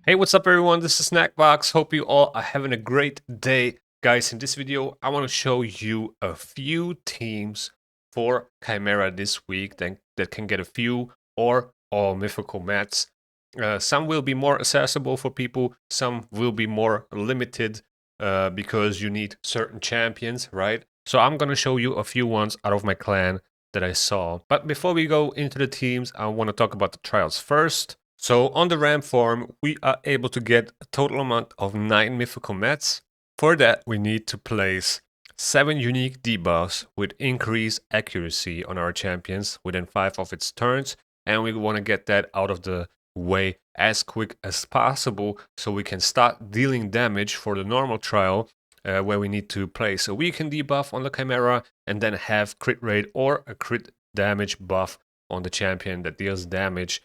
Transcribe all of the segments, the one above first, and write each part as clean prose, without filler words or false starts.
Hey, what's up everyone? This is Snackbox. Hope you all are having a great day. Guys, in this video, I want to show you a few teams for Chimera this week that can get a few or all mythical mats. Some will be more accessible for people, some will be more limited because you need certain champions, right? So I'm going to show you a few ones out of my clan that I saw. But before we go into the teams, I want to talk about the trials first. So on the RAM form, we are able to get a total amount of 9 mythical mats. For that, we need to place 7 unique debuffs with increased accuracy on our champions within 5 of its turns, and we want to get that out of the way as quick as possible so we can start dealing damage for the normal trial where we need to place a weaken debuff on the Chimera and then have crit rate or a crit damage buff on the champion that deals damage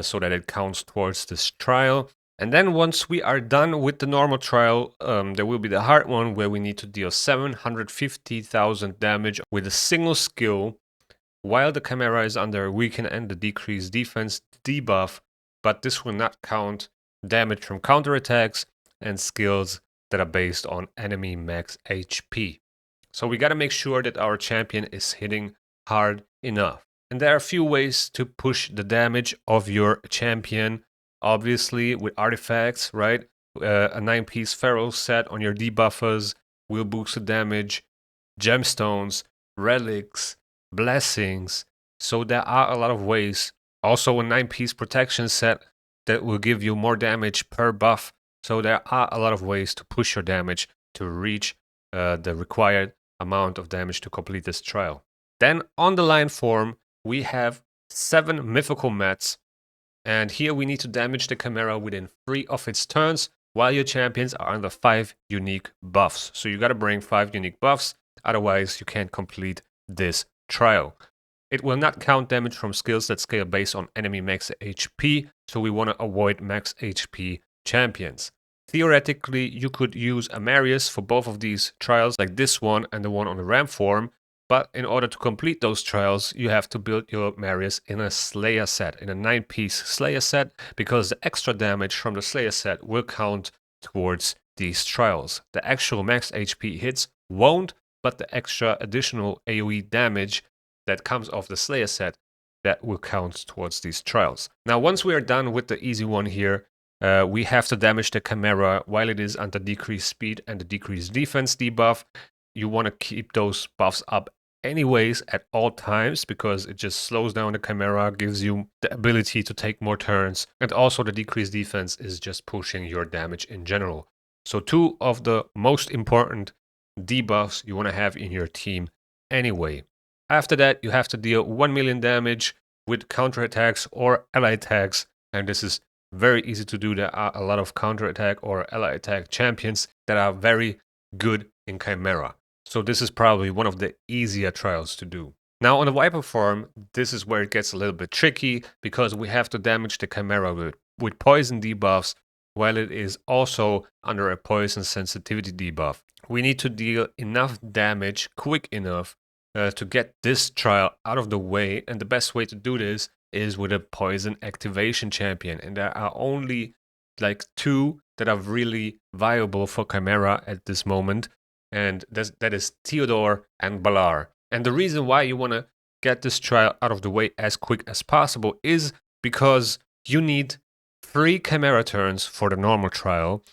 so that it counts towards this trial. And then once we are done with the normal trial, there will be the hard one where we need to deal 750,000 damage with a single skill while the Chimera is under weaken and the decreased defense debuff, but this will not count damage from counterattacks and skills that are based on enemy max HP. So we gotta make sure that our champion is hitting hard enough. And there are a few ways to push the damage of your champion. Obviously, with artifacts, right? A 9-piece Firrol set on your debuffers will boost the damage. Gemstones, relics, blessings. So there are a lot of ways. Also, a 9-piece protection set that will give you more damage per buff. So there are a lot of ways to push your damage to reach the required amount of damage to complete this trial. Then on the line form, we have 7 mythical mats, and here we need to damage the Chimera within 3 of its turns, while your champions are under 5 unique buffs. So you gotta bring 5 unique buffs, otherwise you can't complete this trial. It will not count damage from skills that scale based on enemy max HP, so we want to avoid max HP champions. Theoretically, you could use a Marius for both of these trials, like this one and the one on the RAM form, but in order to complete those trials, you have to build your Marius in a Slayer set, in a 9-piece Slayer set, because the extra damage from the Slayer set will count towards these trials. The actual max HP hits won't, but the extra additional AoE damage that comes off the Slayer set, that will count towards these trials. Now, once we are done with the easy one here, we have to damage the Chimera while it is under decreased speed and the decreased defense debuff. You want to keep those buffs up anyways at all times because it just slows down the Chimera, gives you the ability to take more turns, and also the decreased defense is just pushing your damage in general. So 2 of the most important debuffs you want to have in your team anyway. After that, you have to deal 1 million damage with counterattacks or ally attacks, and this is very easy to do. There are a lot of counterattack or ally attack champions that are very good in Chimera. So this is probably one of the easier trials to do. Now on the Viper form, this is where it gets a little bit tricky because we have to damage the Chimera with poison debuffs while it is also under a poison sensitivity debuff. We need to deal enough damage quick enough to get this trial out of the way, and the best way to do this is with a poison activation champion, and there are only like 2 that are really viable for Chimera at this moment, and that is Theodore and Balar. And the reason why you want to get this trial out of the way as quick as possible is because you need 3 Chimera turns for the normal trial,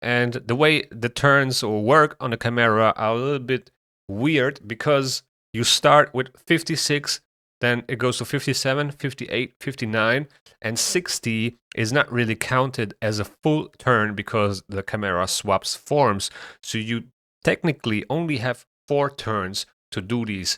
and the way the turns work on the Chimera are a little bit weird because you start with 56, then it goes to 57, 58, 59, and 60 is not really counted as a full turn because the Chimera swaps forms. So you technically only have 4 turns to do these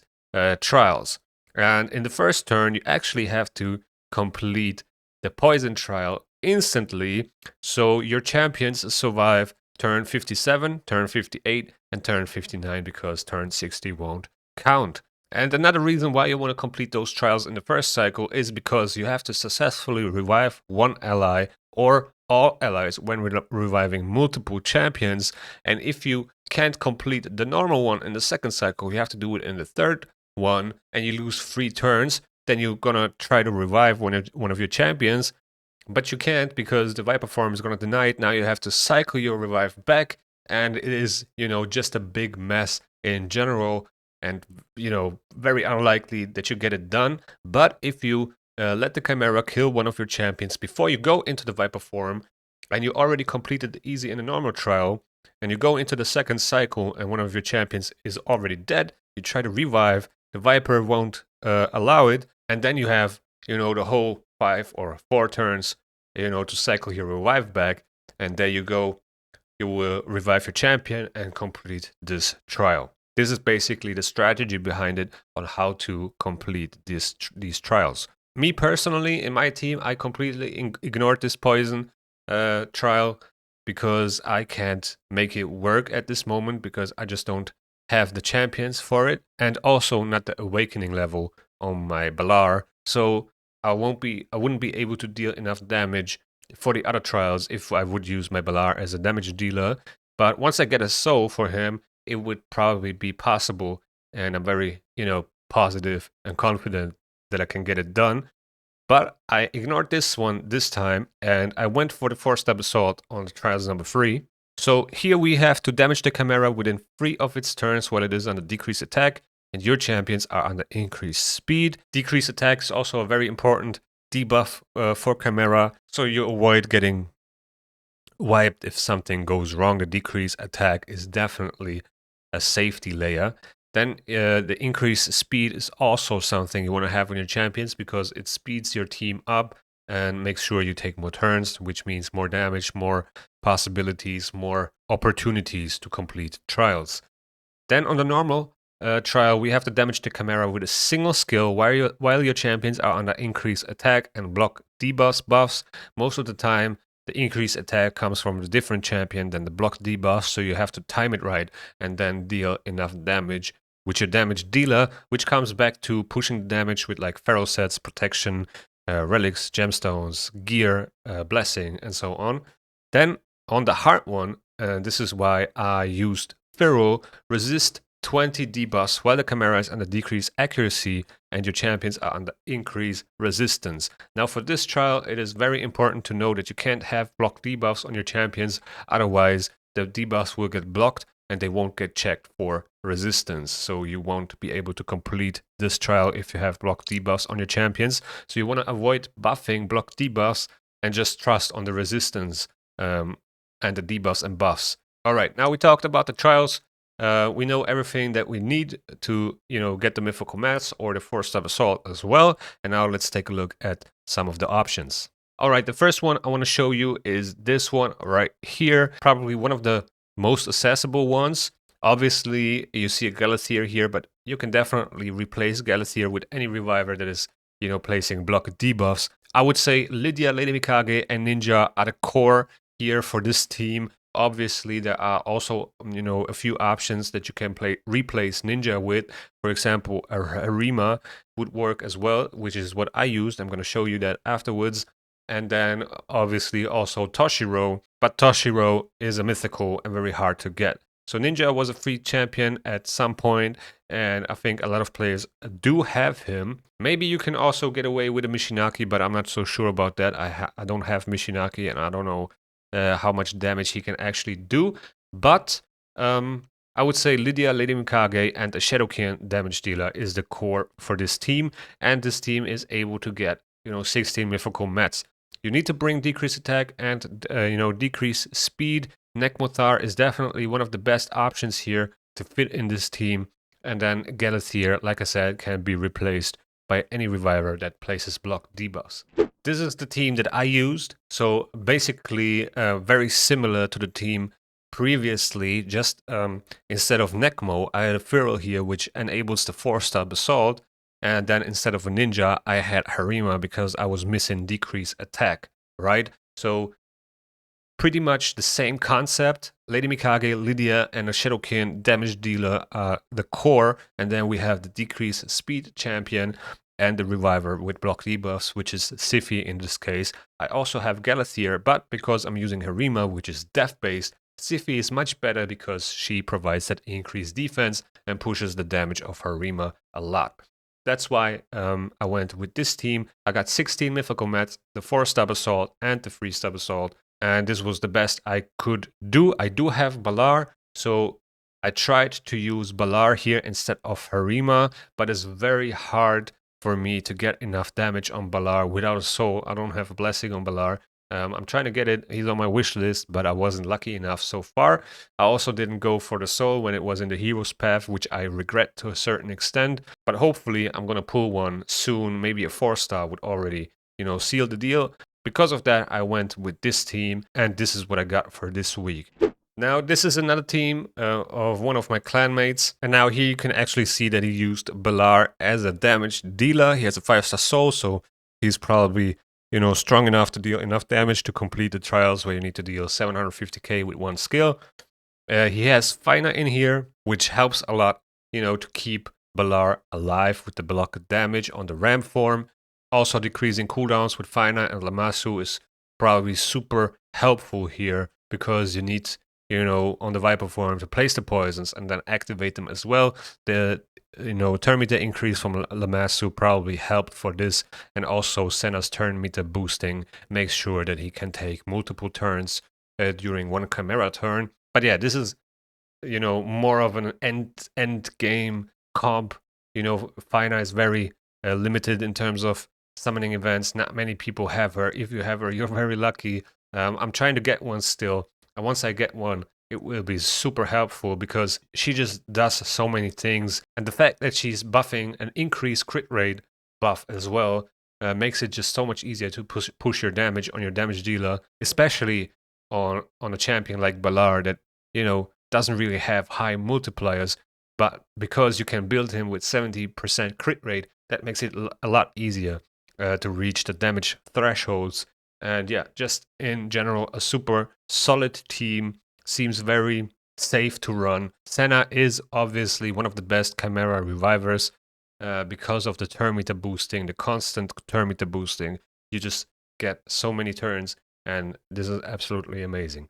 trials. And in the first turn, you actually have to complete the poison trial instantly, so your champions survive turn 57, turn 58, and turn 59 because turn 60 won't count. And another reason why you want to complete those trials in the first cycle is because you have to successfully revive one ally or all allies when reviving multiple champions. And if you can't complete the normal one in the second cycle, you have to do it in the third one, and you lose 3 turns. Then you're gonna try to revive one of your champions, But you can't because the Viper form is going to deny it. Now you have to cycle your revive back, and it is, just a big mess in general, and, very unlikely that you get it done. But if you let the Chimera kill one of your champions before you go into the Viper form, and you already completed the easy and the normal trial, and you go into the second cycle and one of your champions is already dead, you try to revive, the Viper won't allow it, and then you have, the whole 5 or 4 turns, to cycle your revive back, and there you go. You will revive your champion and complete this trial. This is basically the strategy behind it on how to complete these trials. Me personally, in my team, I completely ignored this poison trial because I can't make it work at this moment because I just don't have the champions for it, and also not the awakening level on my Balar. So I wouldn't be able to deal enough damage for the other trials if I would use my Balar as a damage dealer. But once I get a soul for him, it would probably be possible, and I'm very, positive and confident that I can get it done. But I ignored this one this time, and I went for the 4-step assault on the trials number 3. So here we have to damage the Chimera within 3 of its turns while it is under decreased attack, and your champions are under increased speed. Decreased attack is also a very important debuff for Chimera, so you avoid getting wiped if something goes wrong. The decreased attack is definitely a safety layer. Then the increased speed is also something you want to have on your champions because it speeds your team up and makes sure you take more turns, which means more damage, more possibilities, more opportunities to complete trials. Then on the normal trial, we have to damage the Chimera with a single skill while your champions are under increased attack and block buffs. Most of the time, the increased attack comes from a different champion than the block debuff, so you have to time it right and then deal enough damage with your damage dealer, which comes back to pushing the damage with like Firrol sets, protection, relics, gemstones, gear, blessing, and so on. Then on the hard one, this is why I used Firrol, resist 20 debuffs while the Chimera is under decreased accuracy and your champions are under increased resistance. Now for this trial, it is very important to know that you can't have block debuffs on your champions, otherwise the debuffs will get blocked and they won't get checked for resistance. So you won't be able to complete this trial if you have block debuffs on your champions. So you want to avoid buffing block debuffs and just trust on the resistance and the debuffs and buffs. All right, now we talked about the trials. We know everything that we need to, get the Mythical Mats or the 4-step assault as well. And now let's take a look at some of the options. All right, the first one I want to show you is this one right here. Probably one of the most accessible ones. Obviously, you see a Galathier here, but you can definitely replace Galathier with any reviver that is, placing block debuffs. I would say Lydia, Lady Mikage, and Ninja are the core here for this team. Obviously, there are also, a few options that you can replace Ninja with. For example, a Harima would work as well, which is what I used. I'm going to show you that afterwards. And then obviously also Toshiro, but Toshiro is a mythical and very hard to get. So Ninja was a free champion at some point, and I think a lot of players do have him. Maybe you can also get away with a Mishinaki, but I'm not so sure about that. I don't have Mishinaki, and I don't know how much damage he can actually do. But I would say Lydia, Lady Mikage, and a Shadowkin damage dealer is the core for this team, and this team is able to get 16 mythical mats. You need to bring decreased attack and decrease speed. Nekmothar is definitely one of the best options here to fit in this team. And then Galathier, like I said, can be replaced by any reviver that places block debuffs. This is the team that I used. So basically very similar to the team previously, just instead of Nekmo, I had a Firrol here, which enables the 4-star Basalt. And then instead of a Ninja, I had Harima because I was missing decreased attack, right? So pretty much the same concept. Lady Mikage, Lydia, and a Shadowkin damage dealer are the core. And then we have the decreased speed champion and the reviver with block debuffs, which is Siphi in this case. I also have Galathier, but because I'm using Harima, which is death-based, Siphi is much better because she provides that increased defense and pushes the damage of Harima a lot. that's why I went with this team. I got 16 mythical mats, the 4-star Basalt and the 3-star Basalt, and this was the best I could do. I do have Balar, so I tried to use Balar here instead of Harima, but it's very hard for me to get enough damage on Balar without a soul. I don't have a blessing on Balar. I'm trying to get it. He's on my wish list, but I wasn't lucky enough so far. I also didn't go for the soul when it was in the hero's path, which I regret to a certain extent. But hopefully I'm going to pull one soon. Maybe a 4-star would already, seal the deal. Because of that, I went with this team, and this is what I got for this week. Now, this is another team of one of my clanmates, and now here you can actually see that he used Balar as a damage dealer. He has a 5-star soul, so he's probably, strong enough to deal enough damage to complete the trials where you need to deal 750k with one skill. He has Fina in here, which helps a lot, to keep Balar alive with the block damage on the ramp form. Also, decreasing cooldowns with Fina and Lamassu is probably super helpful here because you need, on the Viper form to place the poisons and then activate them as well. The turn meter increase from Lamassu probably helped for this, and also Senna's turn meter boosting makes sure that he can take multiple turns during one Chimera turn. But yeah, this is, more of an end game comp. Fina is very limited in terms of summoning events. Not many people have her. If you have her, you're very lucky. I'm trying to get one still, and once I get one, it will be super helpful because she just does so many things. And the fact that she's buffing an increased crit rate buff as well makes it just so much easier to push your damage on your damage dealer, especially on a champion like Balar that, doesn't really have high multipliers. But because you can build him with 70% crit rate, that makes it a lot easier to reach the damage thresholds. And yeah, just in general, a super solid team. Seems very safe to run. Senna is obviously one of the best Chimera revivers because of the turn meter boosting, the constant turn meter boosting. You just get so many turns, and this is absolutely amazing.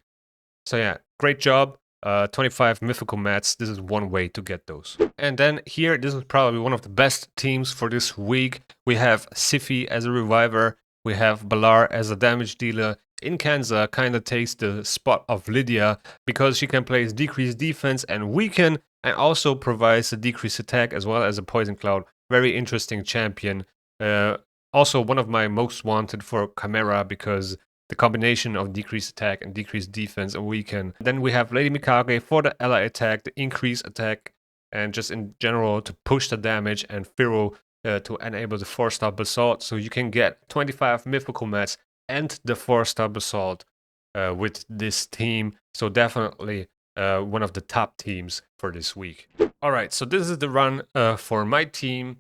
So yeah, great job. 25 mythical mats. This is one way to get those. And then here, this is probably one of the best teams for this week. We have Siphi as a reviver. We have Balar as a damage dealer. Incanza kind of takes the spot of Lydia because she can place decreased defense and weaken, and also provides a decreased attack as well as a poison cloud. Very interesting champion. Also one of my most wanted for Chimera because the combination of decreased attack and decreased defense and weaken. Then we have Lady Mikage for the ally attack, the increased attack, and just in general to push the damage, and Firrol to enable the 4-star Basalt. So you can get 25 mythical mats and the 4-star Basalt with this team. So definitely one of the top teams for this week. Alright, so this is the run for my team,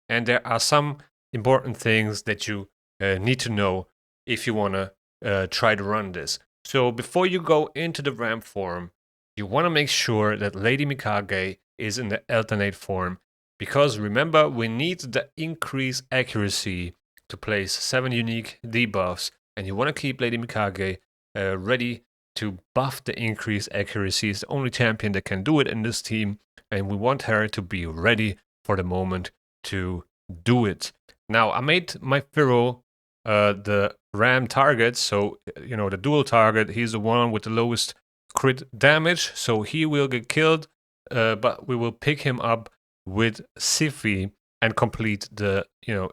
and there are some important things that you need to know if you want to try to run this. So before you go into the ramp form, you want to make sure that Lady Mikage is in the alternate form, because remember, we need the increased accuracy to place 7 unique debuffs, and you want to keep Lady Mikage ready to buff the increased accuracy. It's the only champion that can do it in this team, and we want her to be ready for the moment to do it. Now, I made my Firrol the ram target, so the dual target. He's the one with the lowest crit damage, so he will get killed, but we will pick him up with Siphi and complete the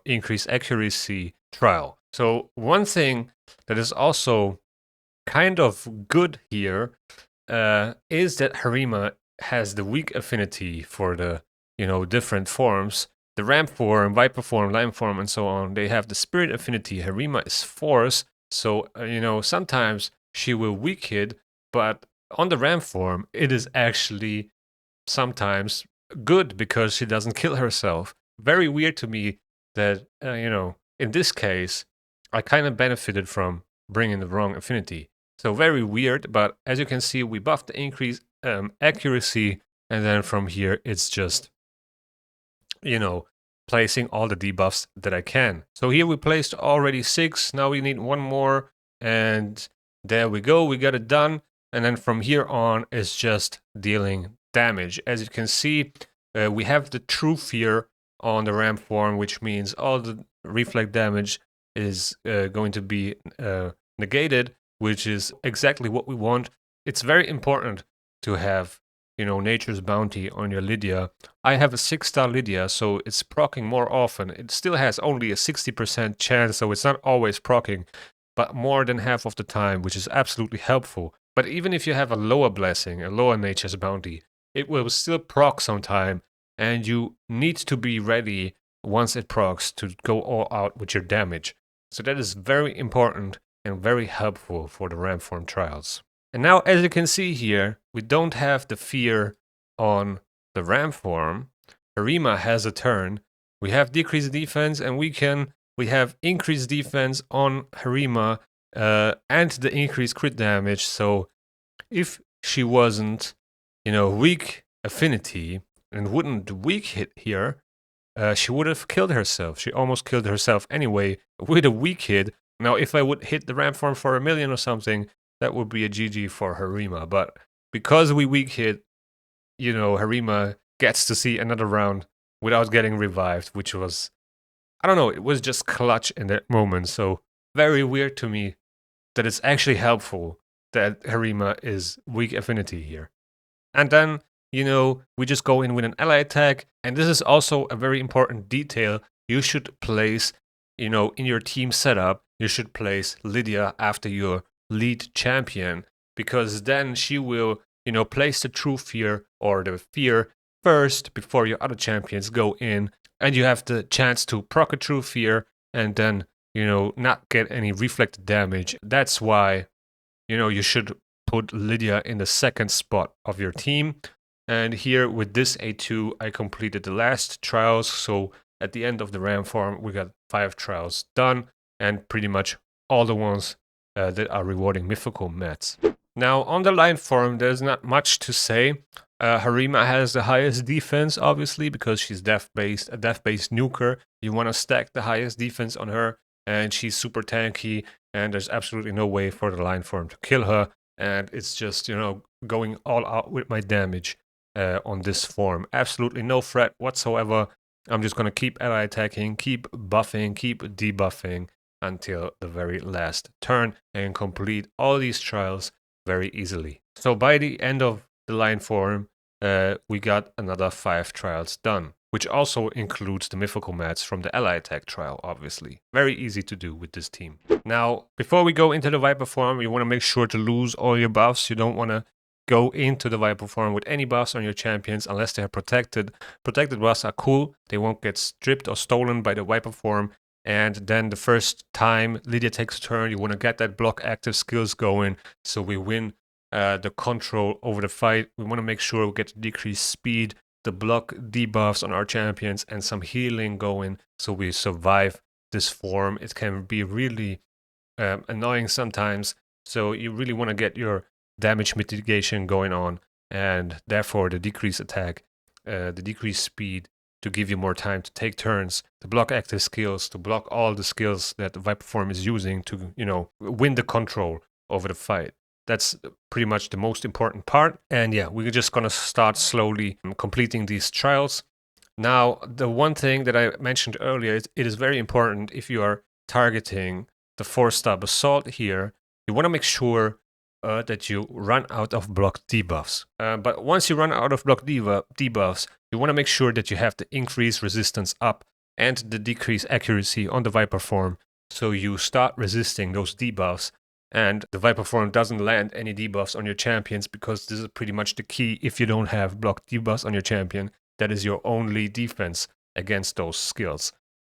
increased accuracy trial. So one thing that is also kind of good here is that Harima has the weak affinity for the different forms. The ramp form, viper form, lime form, and so on, they have the spirit affinity. Harima is force, so sometimes she will weak hit, but on the ramp form, it is actually sometimes good because she doesn't kill herself. Very weird to me that in this case, I kind of benefited from bringing the wrong affinity. So very weird, but as you can see, we buffed the increased accuracy, and then from here, it's just placing all the debuffs that I can. So here we placed already 6. Now we need one more, and there we go. We got it done. And then from here on, it's just dealing damage. As you can see, we have the true fear on the ramp form, which means all the reflect damage is going to be negated, which is exactly what we want. It's very important to have, you know, Nature's Bounty on your Lydia. I have a 6-star Lydia, so it's proccing more often. It still has only a 60% chance, so it's not always proccing, but more than half of the time, which is absolutely helpful. But even if you have a lower blessing, a lower Nature's Bounty, it will still proc sometime, and you need to be ready once it procs to go all out with your damage. So that is very important and very helpful for the ramp form trials. And now, as you can see here, we don't have the fear on the ramp form. Harima has a turn. We have decreased defense, and we have increased defense on Harima and the increased crit damage. So if she wasn't, you know, weak affinity and wouldn't weak hit here, she would have killed herself. She almost killed herself anyway with a weak hit. Now, if I would hit the ramp form for 1,000,000 or something, that would be a GG for Harima. But because we weak hit, you know, Harima gets to see another round without getting revived, which was, I don't know, it was just clutch in that moment. So very weird to me that it's actually helpful that Harima is weak affinity here. And then, you know, we just go in with an ally attack. And this is also a very important detail. You should place, you know, in your team setup, you should place Lydia after your lead champion, because then she will, you know, place the true fear or the fear first before your other champions go in, and you have the chance to proc a true fear and then, you know, not get any reflected damage. That's why, you know, you should put Lydia in the second spot of your team. And here with this A2, I completed the last trials. So at the end of the RAM farm, we got 5 trials done, and pretty much all the ones that are rewarding mythical mats. Now, on the line form, there's not much to say. Harima has the highest defense, obviously, because she's a death-based nuker. You want to stack the highest defense on her, and she's super tanky, and there's absolutely no way for the line form to kill her. And it's just, you know, going all out with my damage on this form. Absolutely no threat whatsoever. I'm just going to keep ally attacking, keep buffing, keep debuffing until the very last turn and complete all these trials very easily. So by the end of the line form, we got another 5 trials done, which also includes the mythical mats from the ally attack trial, obviously. Very easy to do with this team. Now, before we go into the Viper form, you want to make sure to lose all your buffs. You don't want to go into the Viper form with any buffs on your champions unless they are protected. Protected buffs are cool. They won't get stripped or stolen by the Viper form. And then the first time Lydia takes a turn, you want to get that block active skills going so we win the control over the fight. We want to make sure we get decreased speed, the block debuffs on our champions, and some healing going so we survive this form. It can be really annoying sometimes, so you really want to get your damage mitigation going on, and therefore the decreased attack, the decreased speed, to give you more time to take turns, to block active skills, to block all the skills that the Viper form is using to, you know, win the control over the fight. That's pretty much the most important part. And yeah, we're just gonna start slowly completing these trials. Now, the one thing that I mentioned earlier, it is very important if you are targeting the 4-star Basalt here, you want to make sure that you run out of block debuffs. But once you run out of block debuffs, you want to make sure that you have the increased resistance up and the decreased accuracy on the Viper form, so you start resisting those debuffs, and the Viper form doesn't land any debuffs on your champions, because this is pretty much the key. If you don't have block debuffs on your champion, that is your only defense against those skills.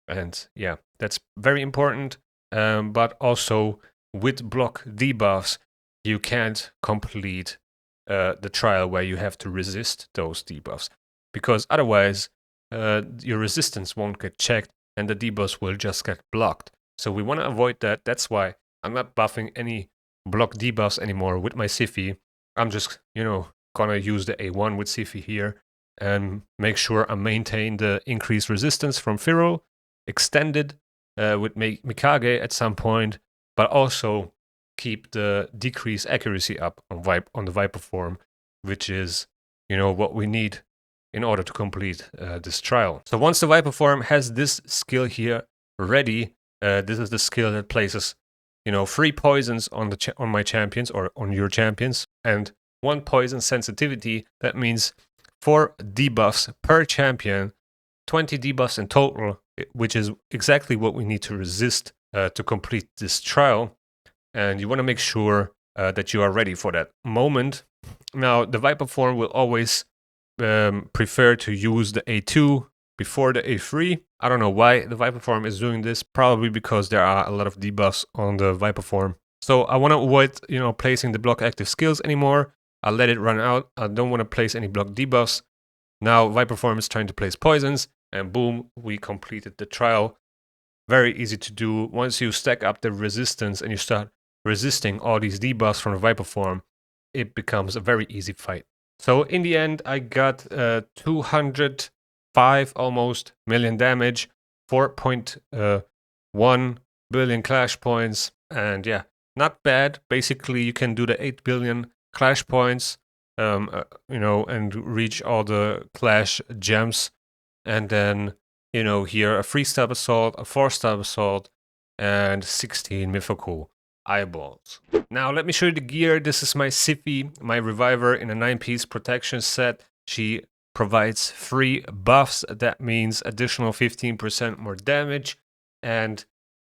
And yeah, that's very important. But also with block debuffs, you can't complete the trial where you have to resist those debuffs, because otherwise your resistance won't get checked and the debuffs will just get blocked. So we want to avoid that. That's why I'm not buffing any block debuffs anymore with my Siphi. I'm just, you know, gonna use the A1 with Siphi here and make sure I maintain the increased resistance from Firrol, extended with Mikage at some point, but also keep the decreased accuracy up on the Viper form, which is, you know, what we need in order to complete this trial. So once the Viper form has this skill here ready, this is the skill that places, 3 poisons on my champions or on your champions, and 1 poison sensitivity. That means 4 debuffs per champion, 20 debuffs in total, which is exactly what we need to resist to complete this trial. And you want to make sure that you are ready for that moment. Now, the Viper form will always prefer to use the A2 before the A3. I don't know why the Viper form is doing this, probably because there are a lot of debuffs on the Viper form. So I want to avoid, placing the block active skills anymore. I'll let it run out. I don't want to place any block debuffs. Now Viper form is trying to place poisons, and boom, we completed the trial. Very easy to do. Once you stack up the resistance and you start resisting all these debuffs from the Viper form, it becomes a very easy fight. So in the end, I got 205 almost million damage, 4.1 billion clash points, and yeah, not bad. Basically, you can do the 8 billion clash points, and reach all the clash gems, and then, here a 3-star Basalt, a 4-star Basalt, and 16 Mythical eyeballs. Now let me show you the gear. This is my Siphi, my reviver in a 9-piece protection set. She provides 3 buffs. That means additional 15% more damage, and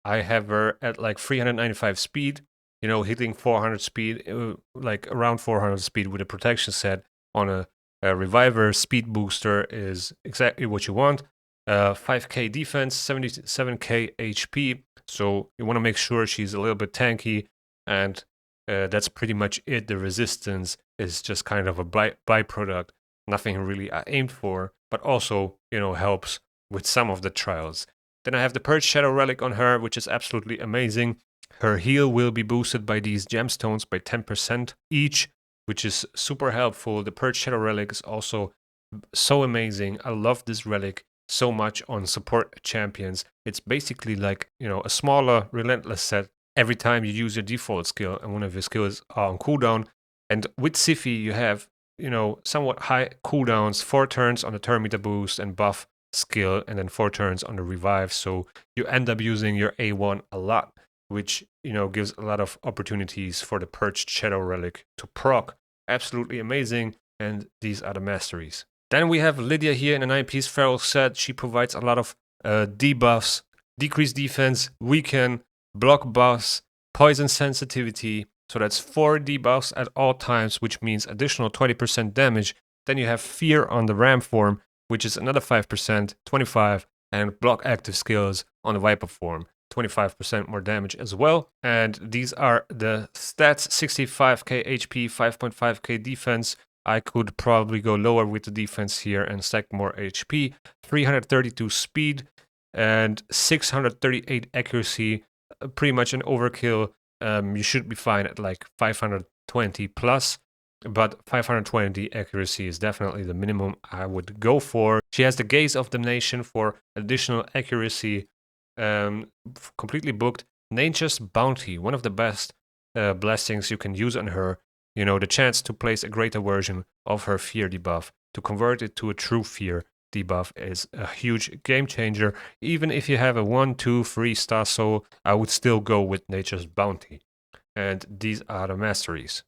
I have her at like 395 speed, hitting 400 speed, like around 400 speed with a protection set on a reviver. Speed booster is exactly what you want. 5k defense, 77k HP. So you want to make sure she's a little bit tanky, and that's pretty much it. The resistance is just kind of a byproduct. Nothing really I aimed for, but also, helps with some of the trials. Then I have the Purge Shadow Relic on her, which is absolutely amazing. Her heal will be boosted by these gemstones by 10% each, which is super helpful. The Purge Shadow Relic is also so amazing. I love this relic so much on support champions. It's basically like, a smaller Relentless set every time you use your default skill and one of your skills are on cooldown. And with Siphi, you have, somewhat high cooldowns, 4 turns on the turn meter boost and buff skill, and then 4 turns on the revive. So you end up using your A1 a lot, which, gives a lot of opportunities for the Purged Shadow Relic to proc. Absolutely amazing. And these are the masteries. Then we have Lydia here in a 9-piece Firrol set. She provides a lot of debuffs, decreased defense, weaken, block buffs, poison sensitivity. So that's 4 debuffs at all times, which means additional 20% damage. Then you have Fear on the Ram form, which is another 5%, 25, and block active skills on the Viper form, 25% more damage as well. And these are the stats: 65k HP, 5.5k defense. I could probably go lower with the defense here and stack more HP, 332 speed, and 638 accuracy. Pretty much an overkill. You should be fine at like 520 plus, but 520 accuracy is definitely the minimum I would go for. She has the Gaze of Damnation for additional accuracy, completely booked. Nature's Bounty, one of the best blessings you can use on her. The chance to place a greater version of her fear debuff, to convert it to a true fear debuff, is a huge game changer. Even if you have a 1, 2, 3-star soul, I would still go with Nature's Bounty. And these are the masteries.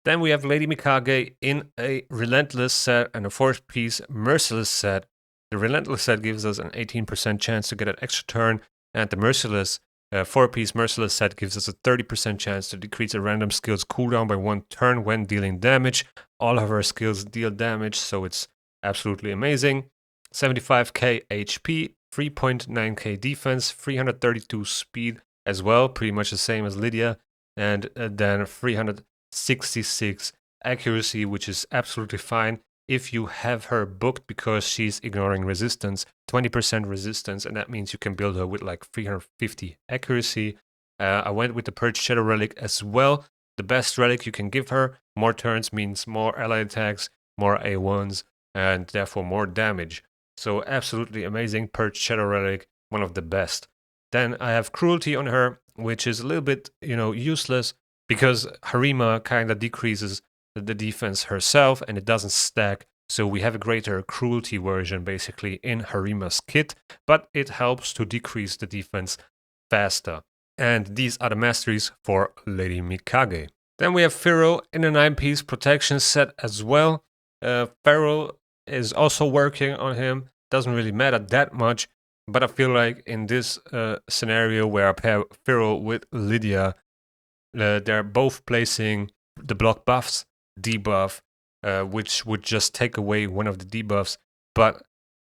Then we have Lady Mikage in a Relentless set and a 4-piece Merciless set. The Relentless set gives us an 18% chance to get an extra turn, and the Merciless 4-piece Merciless set gives us a 30% chance to decrease a random skill's cooldown by 1 turn when dealing damage. All of our skills deal damage, so it's absolutely amazing. 75k HP, 3.9k defense, 332 speed as well, pretty much the same as Lydia, and then 366 accuracy, which is absolutely fine if you have her booked because she's ignoring resistance, 20% resistance, and that means you can build her with like 350 accuracy. I went with the Purged Shadow Relic as well. The best relic you can give her. More turns means more ally attacks, more A1s, and therefore more damage. So absolutely amazing Purged Shadow Relic, one of the best. Then I have Cruelty on her, which is a little bit, useless because Harima kind of decreases the defense herself and it doesn't stack So we have a greater cruelty version basically in Harima's kit, but it helps to decrease the defense faster. And these are the masteries for Lady Mikage. Then we have Firrol in a 9-piece protection set as well. Firrol is also working on him. Doesn't really matter that much, but I feel like in this scenario where I pair Firrol with Lydia, they're both placing the block buffs, debuff, which would just take away one of the debuffs. But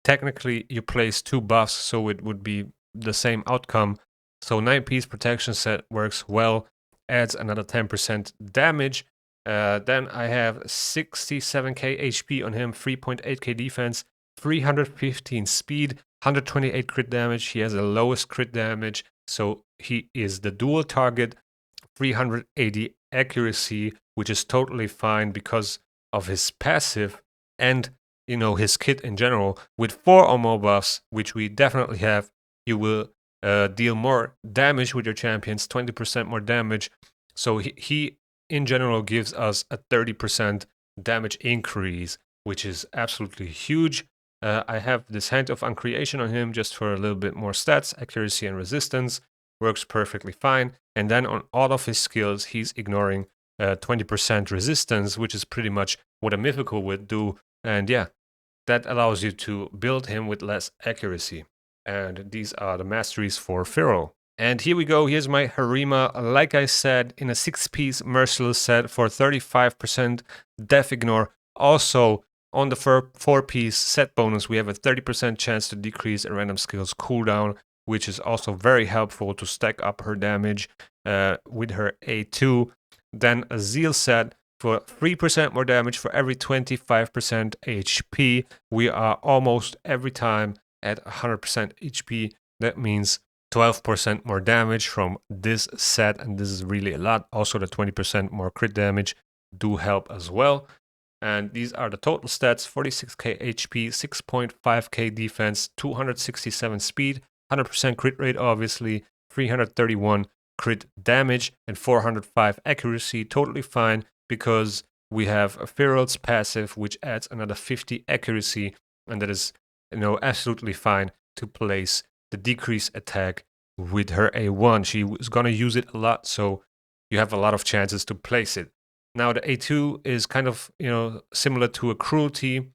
technically, you place 2 buffs, so it would be the same outcome. So 9-piece protection set works well, adds another 10% damage. Then I have 67k HP on him, 3.8k defense, 315 speed, 128 crit damage. He has the lowest crit damage, so he is the dual target, 380 accuracy, which is totally fine because of his passive and, you know, his kit in general. With 4 or more buffs, which we definitely have, you will deal more damage with your champions, 20% more damage. So he in general gives us a 30% damage increase, which is absolutely huge. I have this Hand of Uncreation on him just for a little bit more stats, accuracy and resistance. Works perfectly fine. And then on all of his skills, he's ignoring 20% resistance, which is pretty much what a Mythical would do. And yeah, that allows you to build him with less accuracy. And these are the masteries for Firrol. And here we go, here's my Harima, like I said, in a 6-piece merciless set for 35% Death Ignore. Also, on the 4-piece set bonus, we have a 30% chance to decrease a random skill's cooldown, which is also very helpful to stack up her damage with her A2. Then a Zeal set for 3% more damage for every 25% HP. We are almost every time at 100% HP. That means 12% more damage from this set, and this is really a lot. Also, the 20% more crit damage do help as well. And these are the total stats: 46k HP, 6.5k defense, 267 speed, 100% crit rate, obviously, 331 crit damage, and 405 accuracy. Totally fine because we have a Firrol's passive, which adds another 50 accuracy, and that is, you know, absolutely fine to place the decrease attack with her A1. She was gonna use it a lot, so you have a lot of chances to place it. Now the A2 is kind of, you know, similar to a cruelty,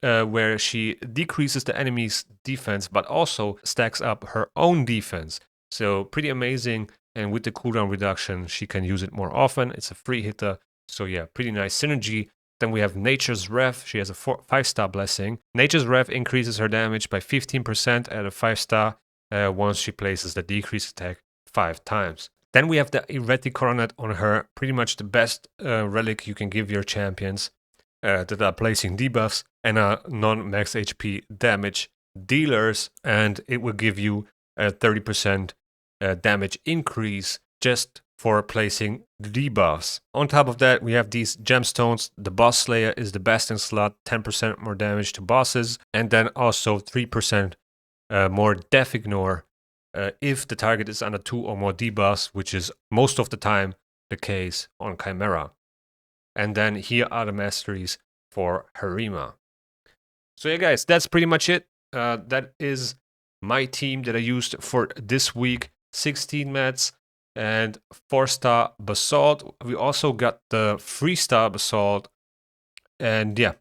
where she decreases the enemy's defense, but also stacks up her own defense. So pretty amazing. And with the cooldown reduction, she can use it more often. It's a free hitter. So yeah, pretty nice synergy. Then we have Nature's Wrath. She has a 5-star blessing. Nature's Wrath increases her damage by 15% at a 5-star once she places the decrease attack 5 times. Then we have the Erratic Coronet on her, pretty much the best relic you can give your champions that are placing debuffs and are non-max HP damage dealers, and it will give you a 30% damage increase just for placing the debuffs. On top of that, we have these gemstones. The Boss Slayer is the best in slot, 10% more damage to bosses, and then also 3% more Death Ignore if the target is under 2 or more debuffs, which is most of the time the case on Chimera. And then here are the masteries for Harima. So yeah, guys, that's pretty much it. That is my team that I used for this week. 16 mats and 4-star Basalt. We also got the 3-star Basalt. And yeah,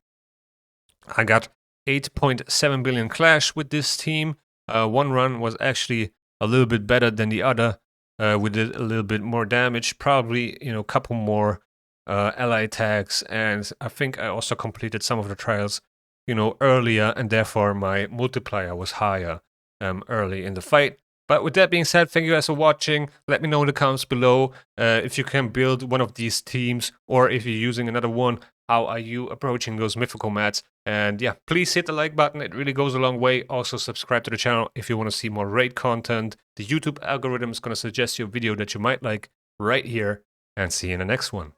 I got 8.7 billion Clash with this team. One run was actually a little bit better than the other. We did a little bit more damage, probably, you know, a couple more ally attacks, and I think I also completed some of the trials, you know, earlier, and therefore my multiplier was higher early in the fight. But with that being said, thank you guys for watching. Let me know in the comments below if you can build one of these teams, or if you're using another one, how are you approaching those mythical mats? And yeah, please hit the like button, it really goes a long way. Also subscribe to the channel if you want to see more raid content. The YouTube algorithm is going to suggest you a video that you might like right here, and see you in the next one.